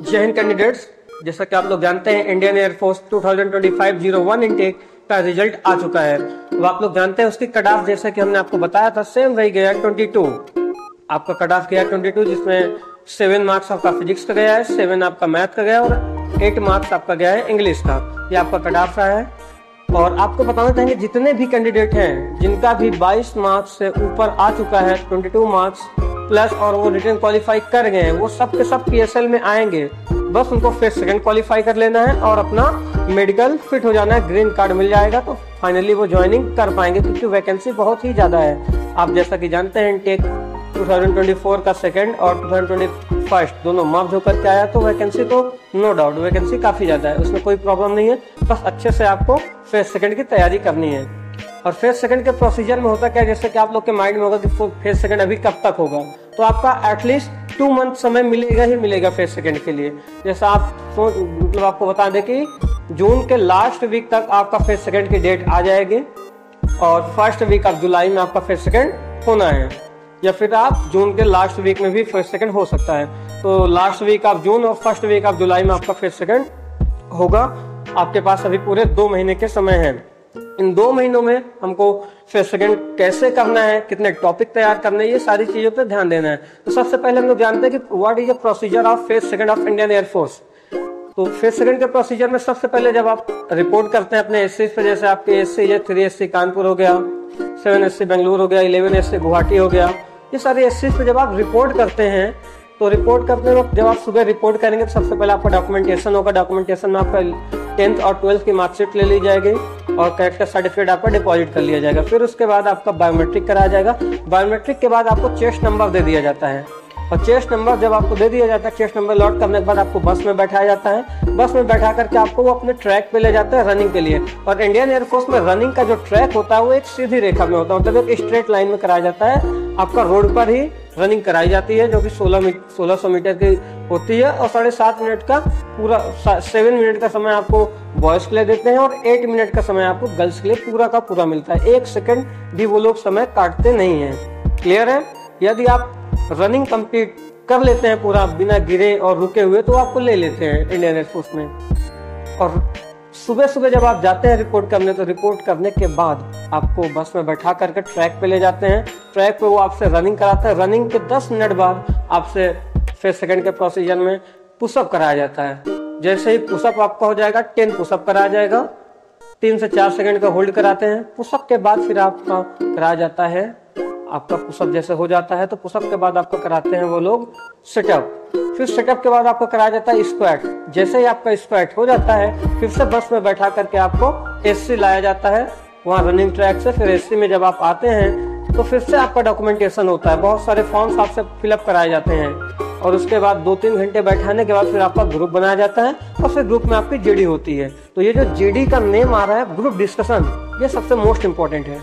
जय हिंद कैंडिडेट्स, जैसा कि आप लोग जानते हैं इंडियन एयरफोर्स 2025-01 इनटेक का रिजल्ट आ चुका है। तो आप लोग जानते हैं उसकी कट ऑफ, जैसा कि हमने आपको बताया था, सेम वही गया 22। आपका कट ऑफ गया 22, जिसमें 7 मार्क्स आपका फिजिक्स का गया है, 7 आपका मैथ का गया और 8 मार्क्स आपका गया है इंग्लिश का। ये आपका कट ऑफ रहा है। और आपको बताना चाहेंगे जितने भी कैंडिडेट हैं जिनका भी 22 मार्क्स से ऊपर आ चुका है, 22 मार्क्स प्लस, और वो रिटर्न क्वालिफाई कर गए हैं, वो सब के सब PSL में आएंगे। बस उनको फेज सेकंड क्वालिफाई कर लेना है और अपना मेडिकल फिट हो जाना है, ग्रीन कार्ड मिल जाएगा तो फाइनली वो ज्वाइनिंग कर पाएंगे, क्योंकि वैकेंसी बहुत ही ज्यादा है। आप जैसा कि जानते हैं इनटेक 2024 का सेकंड और 2021 दोनों मर्ज होकर के आया, तो वैकेंसी तो नो डाउट वैकेंसी काफी ज्यादा है, उसमें कोई प्रॉब्लम नहीं है। बस अच्छे से आपको फेज सेकंड की तैयारी करनी है। और फेज सेकंड के प्रोसीजर में होता क्या है, जैसे कि आप लोग के माइंड में होगा कि फेज सेकंड अभी कब तक होगा, तो आपका एटलीस्ट 2 मंथ समय मिलेगा ही मिलेगा फेज सेकंड के लिए। जैसा आप मतलब आपको बता दें कि जून के लास्ट वीक तक आपका फेज सेकंड की डेट आ जाएगी और फर्स्ट वीक ऑफ जुलाई में आपका फेज सेकंड होना है, या फिर आप जून के लास्ट वीक में भी फेज सेकंड हो सकता है। तो लास्ट वीक ऑफ जून और फर्स्ट वीक ऑफ जुलाई में आपका फेज सेकंड होगा। आपके पास अभी पूरे 2 महीने के समय है। इन 2 महीनों में हमको फेज सेकंड कैसे करना है, कितने टॉपिक तैयार करने हैं, ये सारी चीजों पर ध्यान देना है। तो सबसे पहले हम लोग जानते हैं कि what is the procedure of phase second of Indian air force. तो फेज सेकंड के प्रोसीजर में सबसे पहले जब आप रिपोर्ट करते हैं अपने एससी पे, जैसे आपके एससी है 3SC कानपुर हो गया, 7SC बेंगलुरु हो गया, 11SC गुवाहाटी हो गया, ये सारे एससी पे जब आप रिपोर्ट करते हैं, तो रिपोर्ट करते वक्त जब आप सुबह रिपोर्ट करेंगे तो सबसे पहले आपका डॉक्यूमेंटेशन होगा। डॉक्यूमेंटेशन में आपका 10th और 12th की मार्कशीट ले ली जाएगी और कैरेक्टर सर्टिफिकेट आपका डिपॉजिट कर लिया जाएगा। फिर उसके बाद आपका बायोमेट्रिक कराया जाएगा। बायोमेट्रिक के बाद आपको चेस्ट नंबर दे दिया जाता है, और चेस्ट नंबर जब आपको दे दिया जाता है, चेस्ट नंबर लॉट करने के बाद आपको बस में बैठाया जाता है। बस में बैठा करके आपको वो अपने ट्रैक पे ले जाते हैं रनिंग के लिए। और इंडियन एयरफोर्स में रनिंग का जो ट्रैक होता है वो एक सीधी रेखा में होता है, मतलब एक स्ट्रेट लाइन में कराया जाता है। आपका रोड पर ही रनिंग कराई जाती है, जो कि 1600 मीटर की होती है। और 7.5 मिनट का पूरा 7 मिनट का समय आपको बॉयज के लिए देते हैं और 8 मिनट का समय आपको गर्ल्स के लिए पूरा का पूरा मिलता है। 1 सेकंड भी वो लोग समय काटते नहीं है। क्लियर है? यदि आप रनिंग कंप्लीट कर लेते हैं पूरा बिना गिरे और रुके हुए, तो आपको ले लेते हैं इंडियन एयरफोर्स में। और सुबह सुबह जब आप जाते हैं रिपोर्ट करने, तो रिपोर्ट करने के बाद आपको बस में बैठा करके ट्रैक पे ले जाते हैं। ट्रैक पे वो आपसे रनिंग कराते हैं। रनिंग के 10 मिनट बाद आपसे फेज सेकंड के प्रोसीजर में पुशअप कराया जाता है। जैसे ही पुशअप आपका हो जाएगा, 10 पुशअप कराया जाएगा, 3 से 4 सेकंड का होल्ड कराते हैं। पुशअप के बाद फिर आपका कराया जाता है, आपका पुशअप जैसे हो जाता है तो पुशअप के बाद आपको कराते हैं वो लोग सेटअप। फिर सेटअप के बाद आपको कराया जाता है स्क्वाट। जैसे ही आपका स्क्वाट हो जाता है, फिर से बस में बैठा करके आपको SC लाया जाता है वहाँ रनिंग ट्रैक से। फिर SC में जब आप आते हैं तो फिर से आपका डॉक्यूमेंटेशन होता है, बहुत सारे फॉर्म्स आपसे फिलअप कराए जाते हैं। और उसके बाद 2-3 घंटे बैठाने के बाद फिर आपका ग्रुप बनाया जाता है और फिर ग्रुप में आपकी GD होती है। तो ये जो GD का नेम आ रहा है, ग्रुप डिस्कशन, ये सबसे मोस्ट इंपॉर्टेंट है।